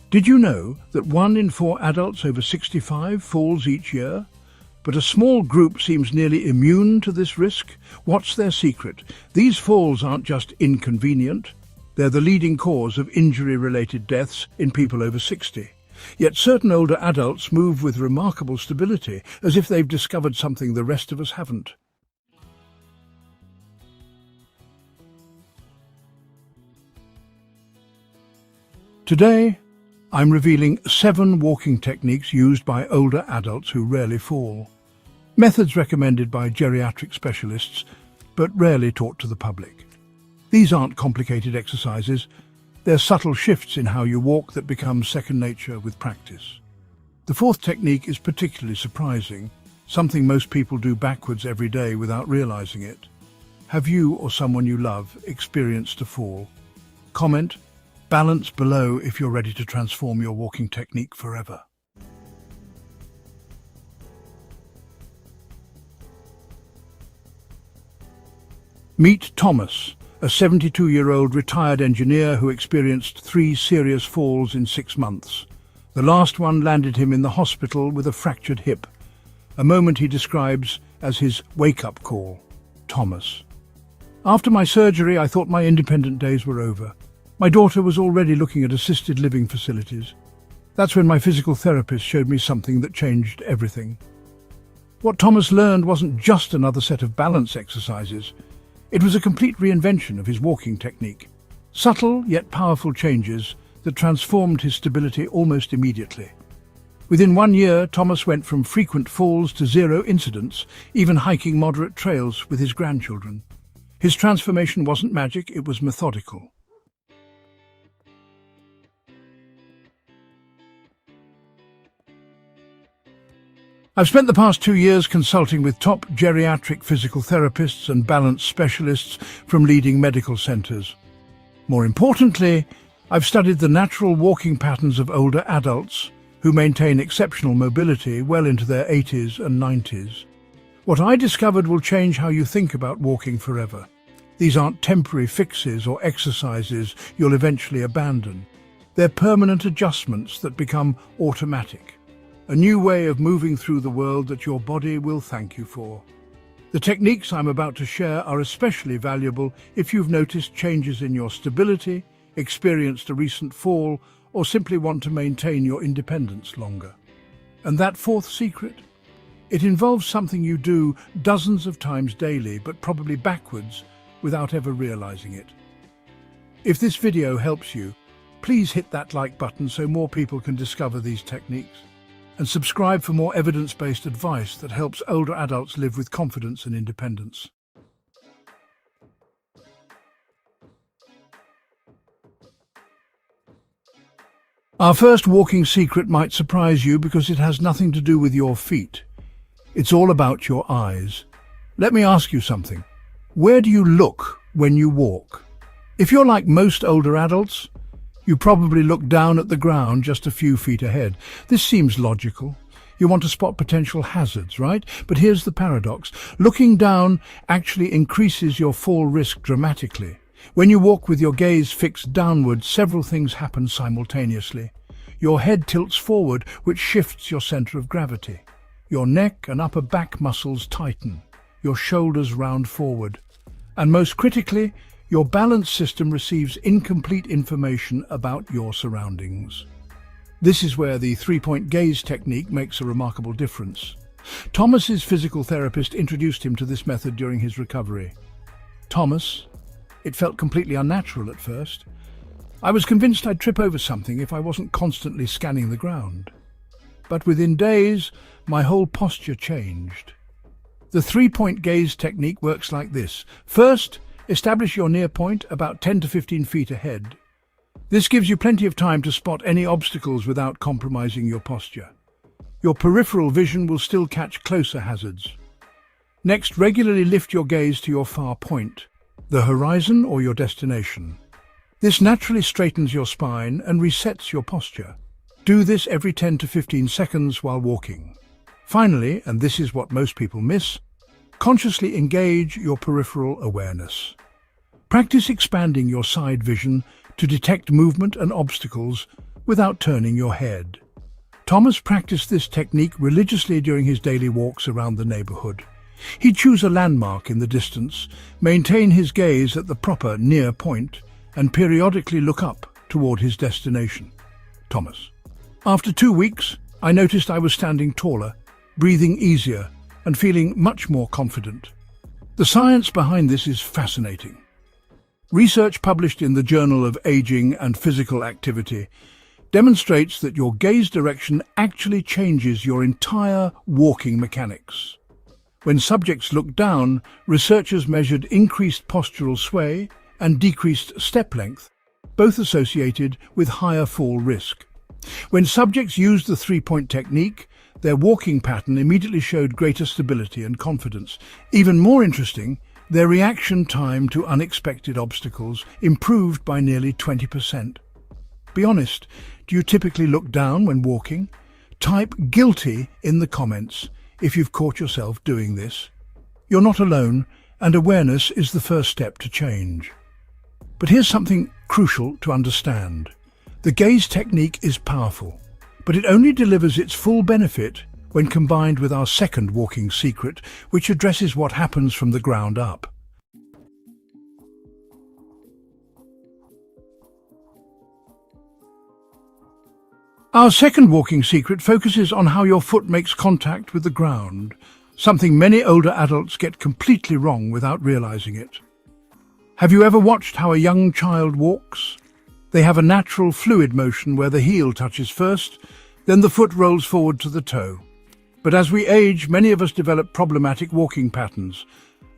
Did you know that 1 in 4 adults over 65 falls each year? But a small group seems nearly immune to this risk. What's their secret? These falls aren't just inconvenient. They're the leading cause of injury-related deaths in people over 60. Yet certain older adults move with remarkable stability, as if they've discovered something the rest of us haven't. Today, I'm revealing 7 walking techniques used by older adults who rarely fall. Methods recommended by geriatric specialists, but rarely taught to the public. These aren't complicated exercises. They're subtle shifts in how you walk that become second nature with practice. The 4th technique is particularly surprising, something most people do backwards every day without realizing it. Have you or someone you love experienced a fall? Comment "Balance" below if you're ready to transform your walking technique forever. Meet Thomas, a 72-year-old retired engineer who experienced 3 serious falls in 6 months. The last one landed him in the hospital with a fractured hip, a moment he describes as his wake-up call. Thomas: "After my surgery, I thought my independent days were over. My daughter was already looking at assisted living facilities. That's when my physical therapist showed me something that changed everything." What Thomas learned wasn't just another set of balance exercises. It was a complete reinvention of his walking technique. Subtle yet powerful changes that transformed his stability almost immediately. Within 1 year, Thomas went from frequent falls to 0 incidents, even hiking moderate trails with his grandchildren. His transformation wasn't magic, it was methodical. I've spent the past 2 years consulting with top geriatric physical therapists and balance specialists from leading medical centres. More importantly, I've studied the natural walking patterns of older adults who maintain exceptional mobility well into their 80s and 90s. What I discovered will change how you think about walking forever. These aren't temporary fixes or exercises you'll eventually abandon. They're permanent adjustments that become automatic. A new way of moving through the world that your body will thank you for. The techniques I'm about to share are especially valuable if you've noticed changes in your stability, experienced a recent fall, or simply want to maintain your independence longer. And that 4th secret? It involves something you do dozens of times daily, but probably backwards without ever realizing it. If this video helps you, please hit that like button so more people can discover these techniques. And subscribe for more evidence-based advice that helps older adults live with confidence and independence. Our first walking secret might surprise you because it has nothing to do with your feet. It's all about your eyes. Let me ask you something. Where do you look when you walk? If you're like most older adults, you probably look down at the ground just a few feet ahead. This seems logical. You want to spot potential hazards, right? But here's the paradox. Looking down actually increases your fall risk dramatically. When you walk with your gaze fixed downward, several things happen simultaneously. Your head tilts forward, which shifts your center of gravity. Your neck and upper back muscles tighten. Your shoulders round forward. And most critically, your balance system receives incomplete information about your surroundings. This is where the 3-point gaze technique makes a remarkable difference. Thomas's physical therapist introduced him to this method during his recovery. Thomas, it felt completely unnatural at first. I was convinced I'd trip over something if I wasn't constantly scanning the ground. But within days, my whole posture changed. The 3-point gaze technique works like this. First, establish your near point about 10 to 15 feet ahead. This gives you plenty of time to spot any obstacles without compromising your posture. Your peripheral vision will still catch closer hazards. Next, regularly lift your gaze to your far point, the horizon or your destination. This naturally straightens your spine and resets your posture. Do this every 10 to 15 seconds while walking. Finally, and this is what most people miss, consciously engage your peripheral awareness. Practice expanding your side vision to detect movement and obstacles without turning your head. Thomas practiced this technique religiously during his daily walks around the neighborhood. He'd choose a landmark in the distance, maintain his gaze at the proper near point, and periodically look up toward his destination. Thomas. After 2 weeks, I noticed I was standing taller, breathing easier, and feeling much more confident. The science behind this is fascinating. Research published in the Journal of Aging and Physical Activity demonstrates that your gaze direction actually changes your entire walking mechanics. When subjects looked down, researchers measured increased postural sway and decreased step length, both associated with higher fall risk. When subjects used the three-point technique, their walking pattern immediately showed greater stability and confidence. Even more interesting, their reaction time to unexpected obstacles improved by nearly 20%. Be honest, do you typically look down when walking? Type "guilty" in the comments if you've caught yourself doing this. You're not alone, and awareness is the first step to change. But here's something crucial to understand. The gaze technique is powerful, but it only delivers its full benefit when combined with our second walking secret, which addresses what happens from the ground up. Our second walking secret focuses on how your foot makes contact with the ground, something many older adults get completely wrong without realizing it. Have you ever watched how a young child walks? They have a natural fluid motion where the heel touches first, then the foot rolls forward to the toe. But as we age, many of us develop problematic walking patterns,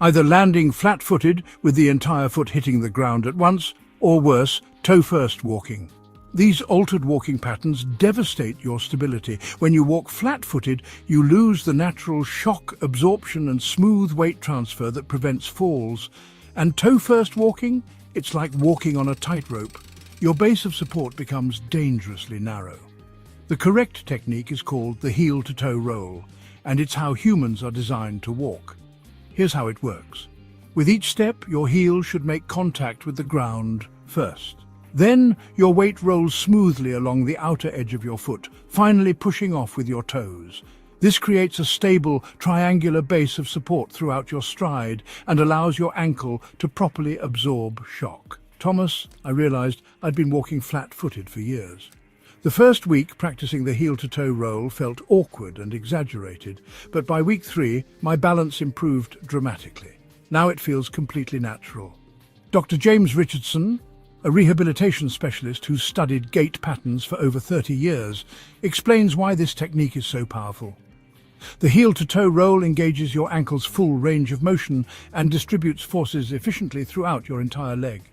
either landing flat-footed with the entire foot hitting the ground at once, or worse, toe-first walking. These altered walking patterns devastate your stability. When you walk flat-footed, you lose the natural shock absorption and smooth weight transfer that prevents falls. And toe-first walking? It's like walking on a tightrope. Your base of support becomes dangerously narrow. The correct technique is called the heel-to-toe roll, and it's how humans are designed to walk. Here's how it works. With each step, your heel should make contact with the ground first. Then your weight rolls smoothly along the outer edge of your foot, finally pushing off with your toes. This creates a stable, triangular base of support throughout your stride and allows your ankle to properly absorb shock. Thomas, I realized I'd been walking flat-footed for years. The first week practicing the heel-to-toe roll felt awkward and exaggerated, but by week 3, my balance improved dramatically. Now it feels completely natural. Dr. James Richardson, a rehabilitation specialist who's studied gait patterns for over 30 years, explains why this technique is so powerful. The heel-to-toe roll engages your ankle's full range of motion and distributes forces efficiently throughout your entire leg.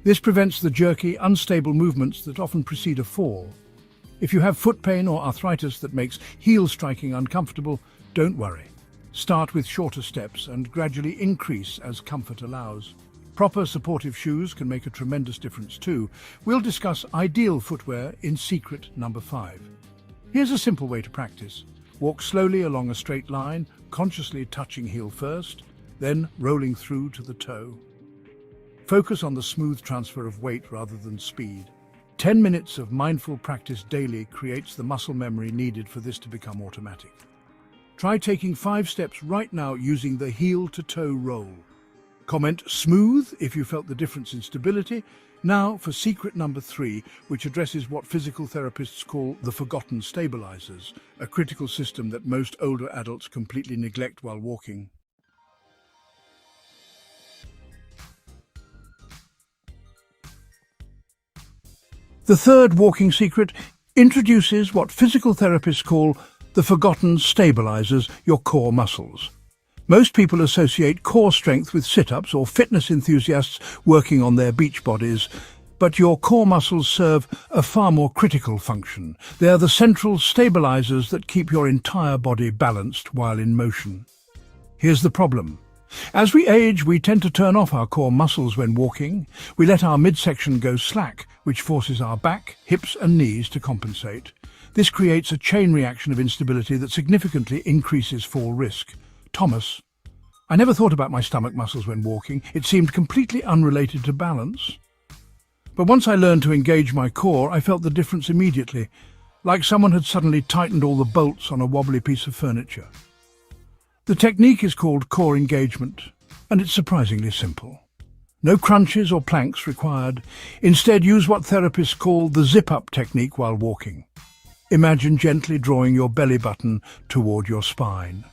This prevents the jerky, unstable movements that often precede a fall. If you have foot pain or arthritis that makes heel striking uncomfortable, don't worry. Start with shorter steps and gradually increase as comfort allows. Proper supportive shoes can make a tremendous difference too. We'll discuss ideal footwear in secret number 5. Here's a simple way to practice. Walk slowly along a straight line, consciously touching heel first, then rolling through to the toe. Focus on the smooth transfer of weight rather than speed. 10 minutes of mindful practice daily creates the muscle memory needed for this to become automatic. Try taking 5 steps right now using the heel-to-toe roll. Comment "smooth" if you felt the difference in stability. Now for secret number 3, which addresses what physical therapists call the forgotten stabilizers, a critical system that most older adults completely neglect while walking. The third walking secret introduces what physical therapists call the forgotten stabilizers, your core muscles. Most people associate core strength with sit-ups or fitness enthusiasts working on their beach bodies, but your core muscles serve a far more critical function. They are the central stabilizers that keep your entire body balanced while in motion. Here's the problem. As we age, we tend to turn off our core muscles when walking. We let our midsection go slack, which forces our back, hips and knees to compensate. This creates a chain reaction of instability that significantly increases fall risk. Thomas, I never thought about my stomach muscles when walking. It seemed completely unrelated to balance. But once I learned to engage my core, I felt the difference immediately, like someone had suddenly tightened all the bolts on a wobbly piece of furniture. The technique is called core engagement, and it's surprisingly simple. No crunches or planks required. Instead, use what therapists call the zip-up technique while walking. Imagine gently drawing your belly button toward your spine,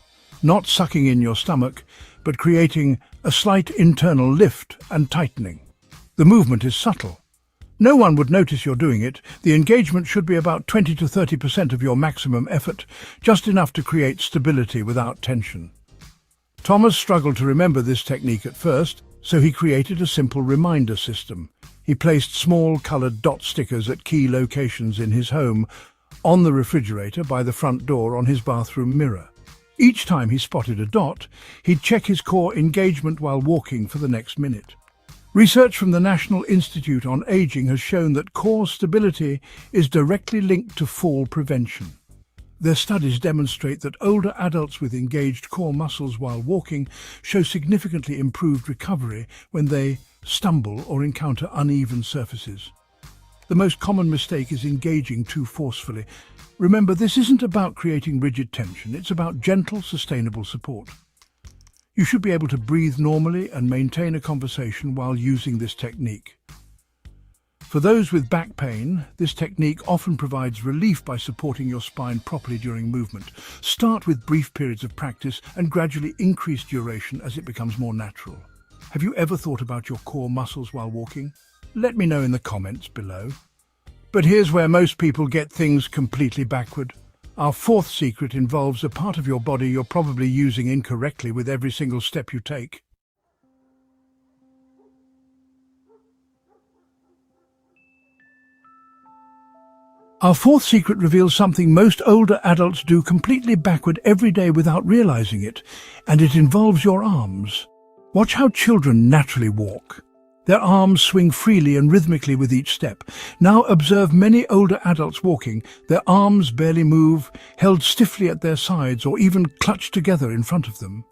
not sucking in your stomach, but creating a slight internal lift and tightening. The movement is subtle. No one would notice you're doing it. The engagement should be about 20 to 30% of your maximum effort, just enough to create stability without tension. Thomas struggled to remember this technique at first, so he created a simple reminder system. He placed small coloured dot stickers at key locations in his home, on the refrigerator, by the front door, on his bathroom mirror. Each time he spotted a dot, he'd check his core engagement while walking for the next minute. Research from the National Institute on Aging has shown that core stability is directly linked to fall prevention. Their studies demonstrate that older adults with engaged core muscles while walking show significantly improved recovery when they stumble or encounter uneven surfaces. The most common mistake is engaging too forcefully. Remember, this isn't about creating rigid tension, it's about gentle, sustainable support. You should be able to breathe normally and maintain a conversation while using this technique. For those with back pain, this technique often provides relief by supporting your spine properly during movement. Start with brief periods of practice and gradually increase duration as it becomes more natural. Have you ever thought about your core muscles while walking? Let me know in the comments below. But here's where most people get things completely backward. Our fourth secret involves a part of your body you're probably using incorrectly with every single step you take. Our fourth secret reveals something most older adults do completely backward every day without realizing it, and it involves your arms. Watch how children naturally walk. Their arms swing freely and rhythmically with each step. Now observe many older adults walking. Their arms barely move, held stiffly at their sides or even clutched together in front of them.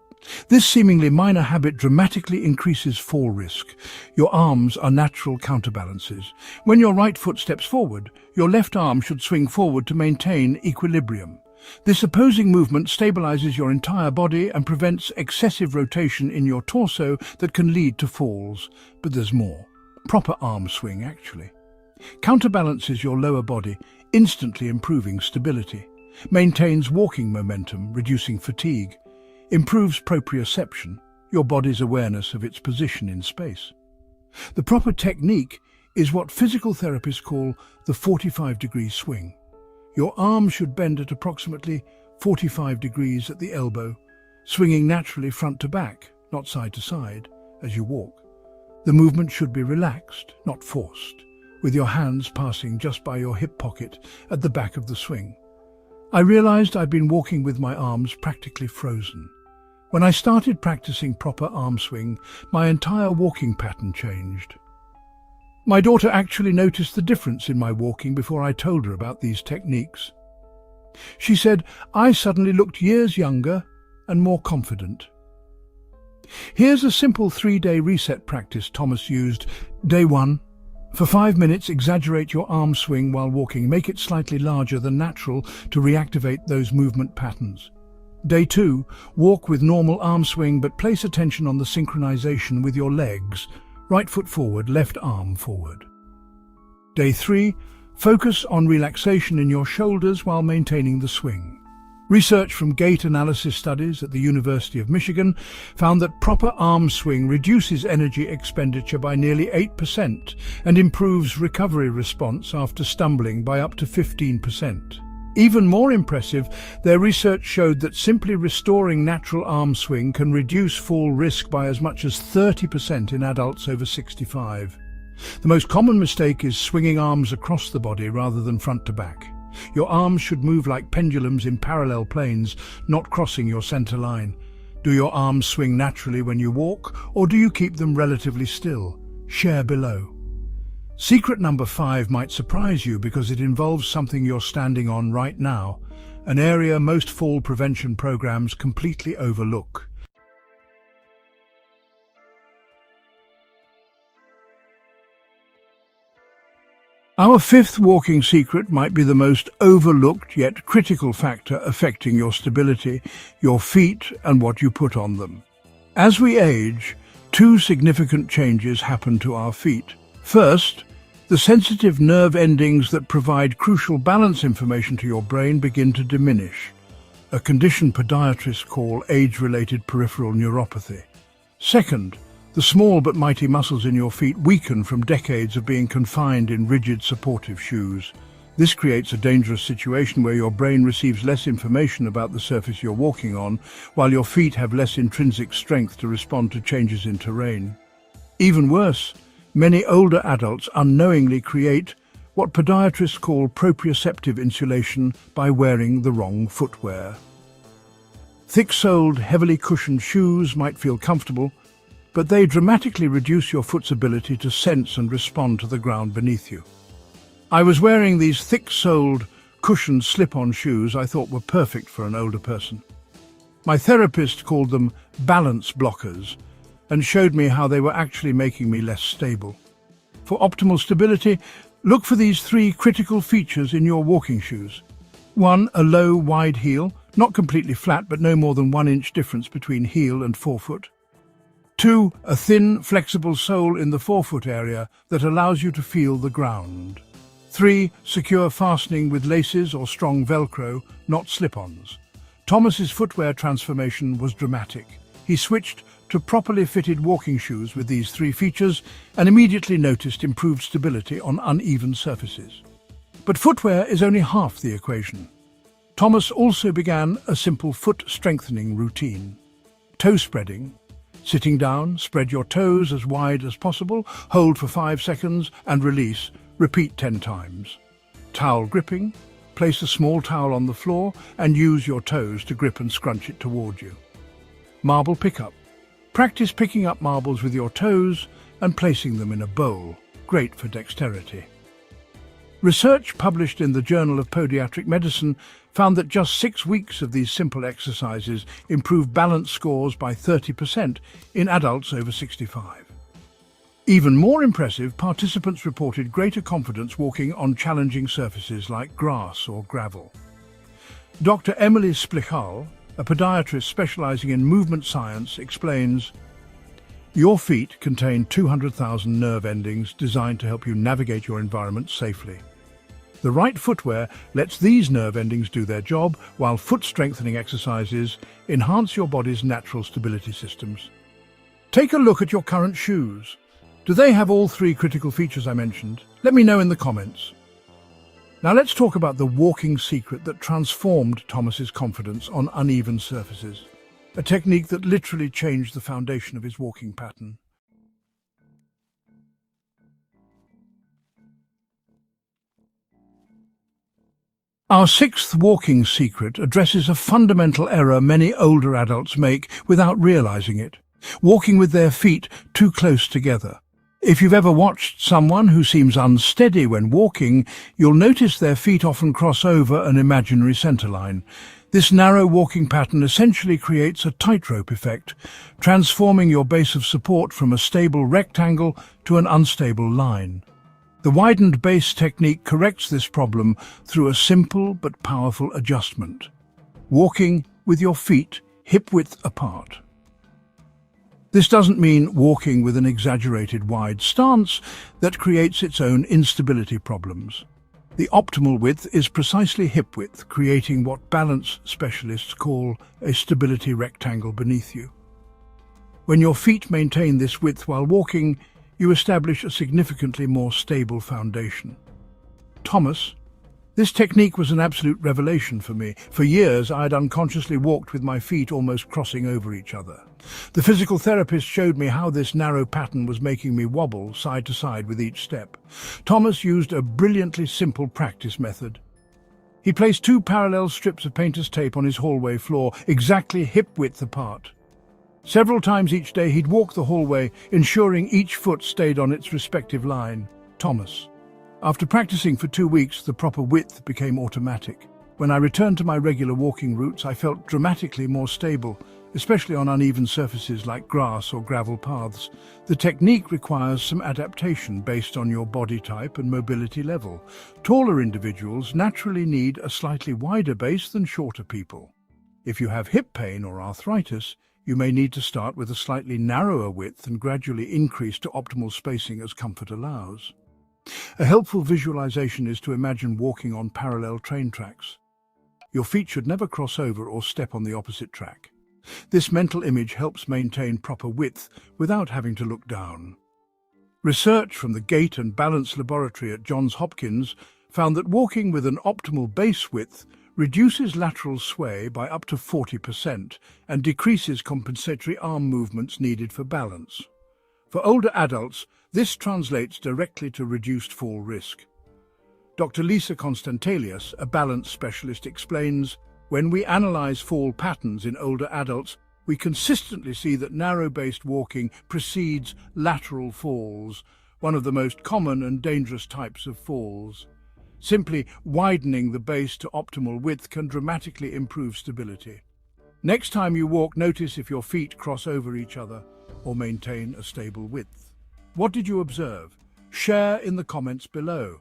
This seemingly minor habit dramatically increases fall risk. Your arms are natural counterbalances. When your right foot steps forward, your left arm should swing forward to maintain equilibrium. This opposing movement stabilizes your entire body and prevents excessive rotation in your torso that can lead to falls. But there's more. Proper arm swing, actually. Counterbalances your lower body, instantly improving stability. Maintains walking momentum, reducing fatigue. Improves proprioception, your body's awareness of its position in space. The proper technique is what physical therapists call the 45-degree swing. Your arm should bend at approximately 45 degrees at the elbow, swinging naturally front to back, not side to side, as you walk. The movement should be relaxed, not forced, with your hands passing just by your hip pocket at the back of the swing. I realized I'd been walking with my arms practically frozen. When I started practicing proper arm swing, my entire walking pattern changed. My daughter actually noticed the difference in my walking before I told her about these techniques. She said, I suddenly looked years younger and more confident. Here's a simple 3-day reset practice Thomas used. Day 1. For 5 minutes, exaggerate your arm swing while walking. Make it slightly larger than natural to reactivate those movement patterns. Day 2. Walk with normal arm swing, but place attention on the synchronization with your legs. Right foot forward, left arm forward. Day 3. Focus on relaxation in your shoulders while maintaining the swing. Research from gait analysis studies at the University of Michigan found that proper arm swing reduces energy expenditure by nearly 8% and improves recovery response after stumbling by up to 15%. Even more impressive, their research showed that simply restoring natural arm swing can reduce fall risk by as much as 30% in adults over 65. The most common mistake is swinging arms across the body rather than front to back. Your arms should move like pendulums in parallel planes, not crossing your center line. Do your arms swing naturally when you walk, or do you keep them relatively still? Share below. Secret number 5 might surprise you because it involves something you're standing on right now, an area most fall prevention programs completely overlook. Our fifth walking secret might be the most overlooked yet critical factor affecting your stability, your feet and what you put on them. As we age, two significant changes happen to our feet. First, the sensitive nerve endings that provide crucial balance information to your brain begin to diminish, a condition podiatrists call age-related peripheral neuropathy. Second, the small but mighty muscles in your feet weaken from decades of being confined in rigid supportive shoes. This creates a dangerous situation where your brain receives less information about the surface you're walking on, while your feet have less intrinsic strength to respond to changes in terrain. Even worse, many older adults unknowingly create what podiatrists call proprioceptive insulation by wearing the wrong footwear. Thick-soled, heavily cushioned shoes might feel comfortable, but they dramatically reduce your foot's ability to sense and respond to the ground beneath you. I was wearing these thick-soled, cushioned slip-on shoes I thought were perfect for an older person. My therapist called them balance blockers and showed me how they were actually making me less stable. For optimal stability, look for these three critical features in your walking shoes. 1. A low, wide heel, not completely flat but no more than 1 inch difference between heel and forefoot. 2. A thin, flexible sole in the forefoot area that allows you to feel the ground. 3. Secure fastening with laces or strong Velcro, not slip-ons. Thomas's footwear transformation was dramatic. He switched to properly fitted walking shoes with these three features and immediately noticed improved stability on uneven surfaces. But footwear is only half the equation. Thomas also began a simple foot strengthening routine. Toe spreading. Sitting down, spread your toes as wide as possible, hold for 5 seconds and release. Repeat 10 times. Towel gripping. Place a small towel on the floor and use your toes to grip and scrunch it toward you. Marble pickup. Practice picking up marbles with your toes and placing them in a bowl. Great for dexterity. Research published in the Journal of Podiatric Medicine found that just 6 weeks of these simple exercises improved balance scores by 30% in adults over 65. Even more impressive, participants reported greater confidence walking on challenging surfaces like grass or gravel. Dr. Emily Splichal, a podiatrist specializing in movement science, explains, "Your feet contain 200,000 nerve endings designed to help you navigate your environment safely. The right footwear lets these nerve endings do their job, while foot strengthening exercises enhance your body's natural stability systems." Take a look at your current shoes. Do they have all three critical features I mentioned? Let me know in the comments. Now let's talk about the walking secret that transformed Thomas's confidence on uneven surfaces, a technique that literally changed the foundation of his walking pattern. Our sixth walking secret addresses a fundamental error many older adults make without realizing it: walking with their feet too close together. If you've ever watched someone who seems unsteady when walking, you'll notice their feet often cross over an imaginary centerline. This narrow walking pattern essentially creates a tightrope effect, transforming your base of support from a stable rectangle to an unstable line. The widened base technique corrects this problem through a simple but powerful adjustment: walking with your feet hip-width apart. This doesn't mean walking with an exaggerated wide stance that creates its own instability problems. The optimal width is precisely hip-width, creating what balance specialists call a stability rectangle beneath you. When your feet maintain this width while walking, you establish a significantly more stable foundation. Thomas, this technique was an absolute revelation for me. For years, I had unconsciously walked with my feet almost crossing over each other. The physical therapist showed me how this narrow pattern was making me wobble side to side with each step. Thomas used a brilliantly simple practice method. He placed 2 parallel strips of painter's tape on his hallway floor, exactly hip-width apart. Several times each day he'd walk the hallway, ensuring each foot stayed on its respective line. Thomas. After practicing for 2 weeks, the proper width became automatic. When I returned to my regular walking routes, I felt dramatically more stable, especially on uneven surfaces like grass or gravel paths. The technique requires some adaptation based on your body type and mobility level. Taller individuals naturally need a slightly wider base than shorter people. If you have hip pain or arthritis, you may need to start with a slightly narrower width and gradually increase to optimal spacing as comfort allows. A helpful visualization is to imagine walking on parallel train tracks. Your feet should never cross over or step on the opposite track. This mental image helps maintain proper width without having to look down. Research from the Gait and Balance Laboratory at Johns Hopkins found that walking with an optimal base width reduces lateral sway by up to 40% and decreases compensatory arm movements needed for balance. For older adults, this translates directly to reduced fall risk. Dr. Lisa Constantelius, a balance specialist, explains, "When we analyze fall patterns in older adults, we consistently see that narrow-based walking precedes lateral falls, one of the most common and dangerous types of falls. Simply widening the base to optimal width can dramatically improve stability. Next time you walk, notice if your feet cross over each other or maintain a stable width. What did you observe? Share in the comments below.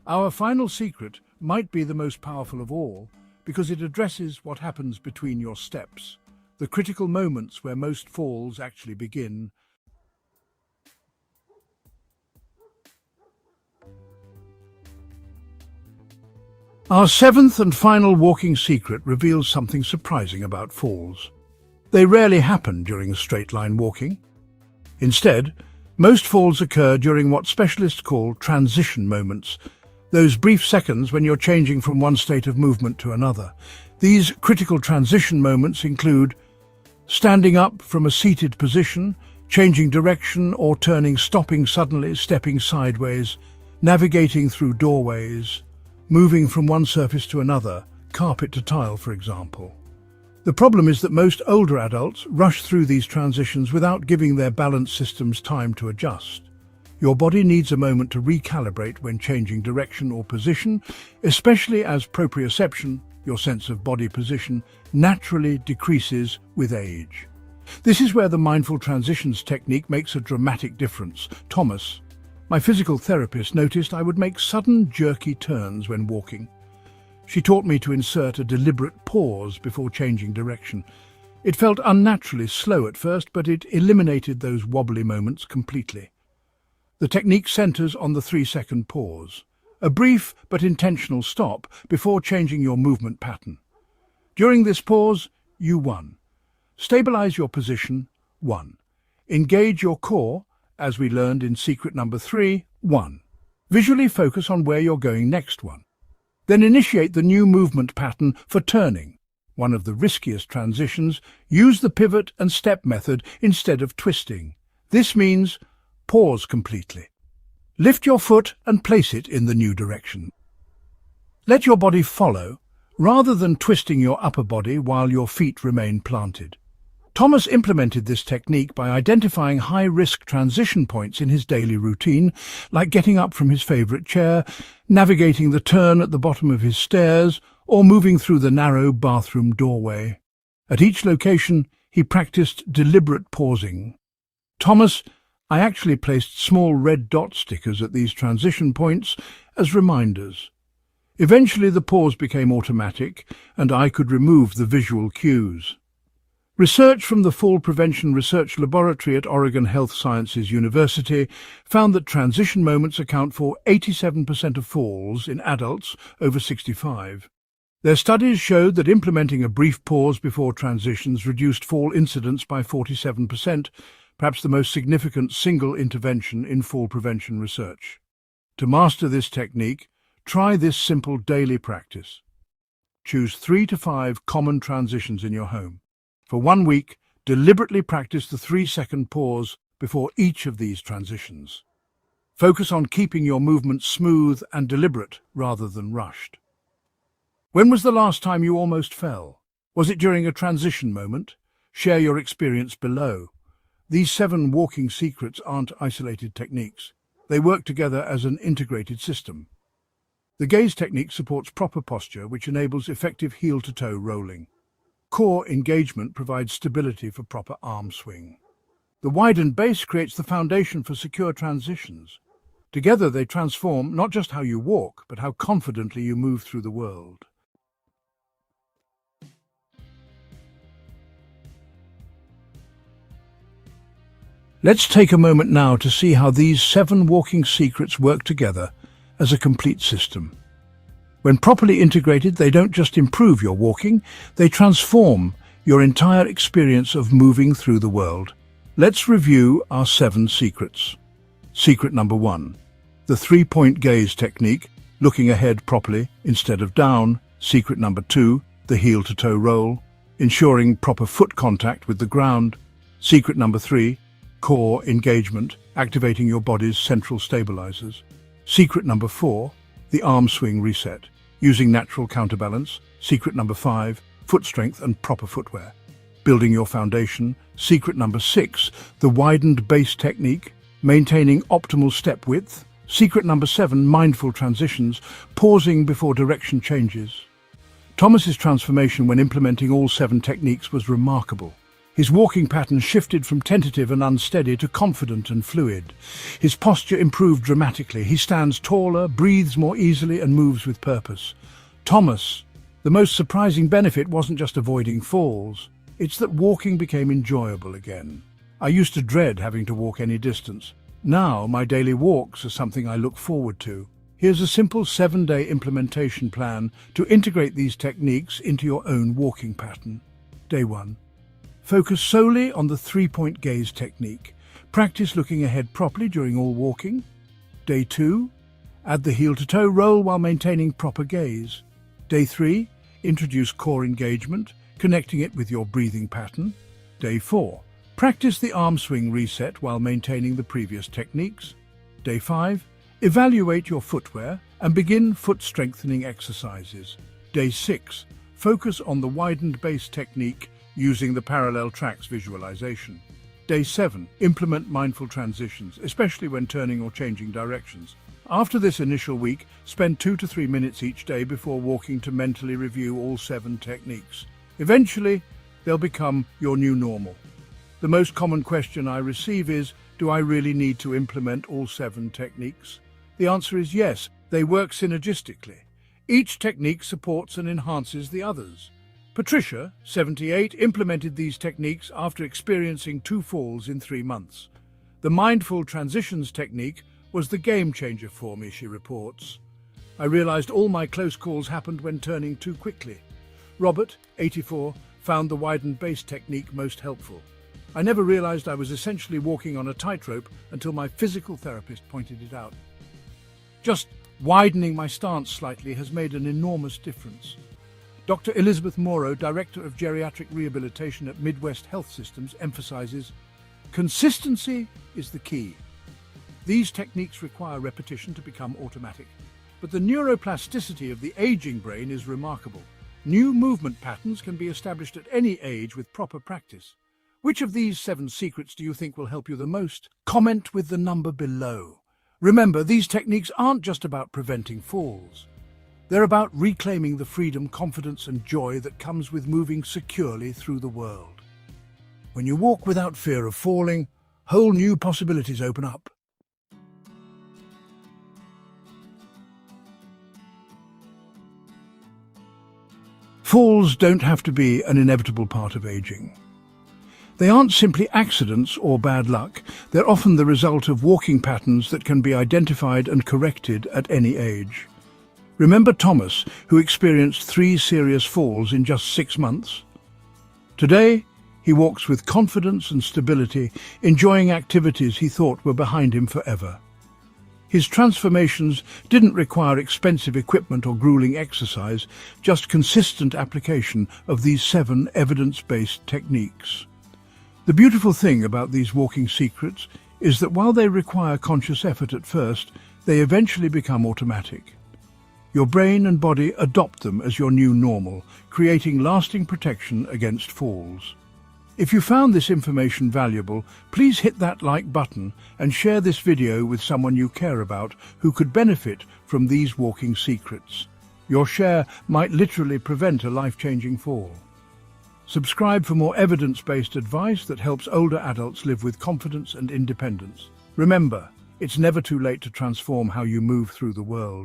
Our final secret might be the most powerful of all because it addresses what happens between your steps, the critical moments where most falls actually begin. Our seventh and final walking secret reveals something surprising about falls. They rarely happen during straight-line walking. Instead, most falls occur during what specialists call transition moments, those brief seconds when you're changing from one state of movement to another. These critical transition moments include standing up from a seated position, changing direction or turning, stopping suddenly, stepping sideways, navigating through doorways, moving from one surface to another, carpet to tile, for example. The problem is that most older adults rush through these transitions without giving their balance systems time to adjust. Your body needs a moment to recalibrate when changing direction or position, especially as proprioception, your sense of body position, naturally decreases with age. This is where the mindful transitions technique makes a dramatic difference. Thomas, my physical therapist, noticed I would make sudden, jerky turns when walking. She taught me to insert a deliberate pause before changing direction. It felt unnaturally slow at first, but it eliminated those wobbly moments completely. The technique centers on the 3-second pause, a brief but intentional stop before changing your movement pattern. During this pause, you 1. Stabilize your position, 1. Engage your core, as we learned in secret number 3, 1. Visually focus on where you're going next, 1. Then initiate the new movement pattern for turning. One of the riskiest transitions, use the pivot and step method instead of twisting. This means pause completely. Lift your foot and place it in the new direction. Let your body follow, rather than twisting your upper body while your feet remain planted. Thomas implemented this technique by identifying high-risk transition points in his daily routine, like getting up from his favorite chair, navigating the turn at the bottom of his stairs, or moving through the narrow bathroom doorway. At each location, he practiced deliberate pausing. Thomas, I actually placed small red dot stickers at these transition points as reminders. Eventually, the pause became automatic, and I could remove the visual cues. Research from the Fall Prevention Research Laboratory at Oregon Health Sciences University found that transition moments account for 87% of falls in adults over 65. Their studies showed that implementing a brief pause before transitions reduced fall incidence by 47%, perhaps the most significant single intervention in fall prevention research. To master this technique, try this simple daily practice. Choose 3 to 5 common transitions in your home. For 1 week, deliberately practice the 3-second pause before each of these transitions. Focus on keeping your movements smooth and deliberate rather than rushed. When was the last time you almost fell? Was it during a transition moment? Share your experience below. These 7 walking secrets aren't isolated techniques. They work together as an integrated system. The gaze technique supports proper posture, which enables effective heel-to-toe rolling. Core engagement provides stability for proper arm swing. The widened base creates the foundation for secure transitions. Together they transform not just how you walk, but how confidently you move through the world. Let's take a moment now to see how these 7 walking secrets work together as a complete system. When properly integrated, they don't just improve your walking, they transform your entire experience of moving through the world. Let's review our 7 secrets. Secret number 1. The 3-point gaze technique, looking ahead properly instead of down. Secret number 2. The heel-to-toe roll, ensuring proper foot contact with the ground. Secret number 3. Core engagement, activating your body's central stabilizers. Secret number 4. The arm swing reset, using natural counterbalance. Secret number 5, foot strength and proper footwear, building your foundation. Secret number 6, the widened base technique, maintaining optimal step width. Secret number 7, mindful transitions, pausing before direction changes. Thomas's transformation when implementing all 7 techniques was remarkable. His walking pattern shifted from tentative and unsteady to confident and fluid. His posture improved dramatically. He stands taller, breathes more easily, and moves with purpose. Thomas, the most surprising benefit wasn't just avoiding falls. It's that walking became enjoyable again. I used to dread having to walk any distance. Now, my daily walks are something I look forward to. Here's a simple 7-day implementation plan to integrate these techniques into your own walking pattern. Day 1. Focus solely on the 3-point gaze technique. Practice looking ahead properly during all walking. Day 2. Add the heel-to-toe roll while maintaining proper gaze. Day 3. Introduce core engagement, connecting it with your breathing pattern. Day 4. Practice the arm swing reset while maintaining the previous techniques. Day 5. Evaluate your footwear and begin foot strengthening exercises. Day 6. Focus on the widened base technique using the parallel tracks visualization. Day 7. Implement mindful transitions, especially when turning or changing directions. After this initial week, spend 2 to 3 minutes each day before walking to mentally review all 7 techniques. Eventually, they'll become your new normal. The most common question I receive is, do I really need to implement all 7 techniques? The answer is yes, they work synergistically. Each technique supports and enhances the others. Patricia, 78, implemented these techniques after experiencing 2 falls in 3 months. The mindful transitions technique was the game changer for me, she reports. I realized all my close calls happened when turning too quickly. Robert, 84, found the widened base technique most helpful. I never realized I was essentially walking on a tightrope until my physical therapist pointed it out. Just widening my stance slightly has made an enormous difference. Dr. Elizabeth Morrow, Director of Geriatric Rehabilitation at Midwest Health Systems, emphasizes, consistency is the key. These techniques require repetition to become automatic, but the neuroplasticity of the aging brain is remarkable. New movement patterns can be established at any age with proper practice. Which of these 7 secrets do you think will help you the most? Comment with the number below. Remember, these techniques aren't just about preventing falls. They're about reclaiming the freedom, confidence, and joy that comes with moving securely through the world. When you walk without fear of falling, whole new possibilities open up. Falls don't have to be an inevitable part of aging. They aren't simply accidents or bad luck. They're often the result of walking patterns that can be identified and corrected at any age. Remember Thomas, who experienced 3 serious falls in just 6 months? Today, he walks with confidence and stability, enjoying activities he thought were behind him forever. His transformations didn't require expensive equipment or grueling exercise, just consistent application of these 7 evidence-based techniques. The beautiful thing about these walking secrets is that while they require conscious effort at first, they eventually become automatic. Your brain and body adopt them as your new normal, creating lasting protection against falls. If you found this information valuable, please hit that like button and share this video with someone you care about who could benefit from these walking secrets. Your share might literally prevent a life-changing fall. Subscribe for more evidence-based advice that helps older adults live with confidence and independence. Remember, it's never too late to transform how you move through the world.